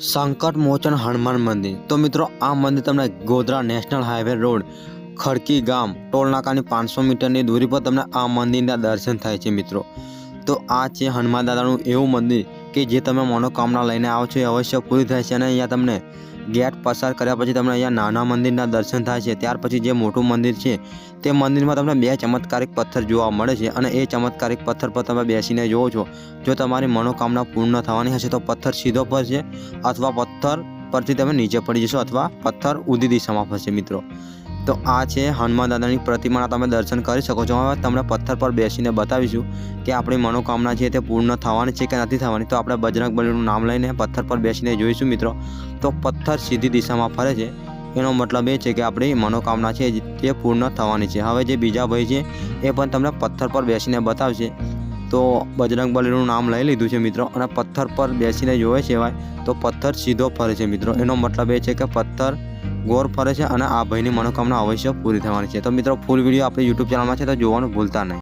સંકટ મોચન હનુમાન મંદિર। તો મિત્રો આ મંદિર તમને ગોધરા નેશનલ હાઈવે રોડ ખડકી ગામ ટોલનાકાની 500 મીટરની દૂરી પર તમને આ મંદિરના દર્શન થાય છે મિત્રો। તો આ છે હનુમાન દાદાનું એવું મંદિર કે જે તમે મનોકામના લઈને આવો છો એ અવશ્ય પૂરી થાય છે। અને અહીંયા તમને ગેટ પસાર કર્યા પછી તમને અહીંયા નાના મંદિરના દર્શન થાય છે। ત્યાર પછી જે મોટું મંદિર છે તે મંદિરમાં તમને 2 ચમત્કારિક પથ્થર જોવા મળે છે અને એ ચમત્કારિક પથ્થર પર તમે બેસીને જોવો છો। જો તમારી મનોકામના પૂર્ણ થવાની હશે તો પથ્થર સીધો ફરશે અથવા પથ્થર પરથી તમે નીચે પડી જશો અથવા પથ્થર ઊંધી દિશામાં ફરશે મિત્રો। તો આ છે હનુમાન દાદાની પ્રતિમાના તમે દર્શન કરી શકો છો। હવે તમને પથ્થર પર બેસીને બતાવીશું કે આપણી મનોકામના છે તે પૂર્ણ થવાની છે કે નથી થવાની। તો આપણે બજરંગબલીનું નામ લઈને પથ્થર પર બેસીને જોઈશું મિત્રો। તો પથ્થર સીધી દિશામાં ફરે છે એનો મતલબ એ છે કે આપણી મનોકામના છે તે પૂર્ણ થવાની છે। હવે જે બીજા ભાઈ છે એ પણ તમને પથ્થર પર બેસીને બતાવશે। તો બજરંગબલીનું નામ લઈ લીધું છે મિત્રો અને પથ્થર પર બેસીને જોવે છે ભાઈ તો પથ્થર સીધો ફરે છે મિત્રો। એનો મતલબ એ છે કે પથ્થર ગોળ ફરે છે અને આ ભાઈની મનોકામના અવશ્ય પૂરી થવાની છે। તો મિત્રો ફૂલ વિડીયો આપણી YouTube ચેનલમાં છે તો જોવાનું ભૂલતા નહીં।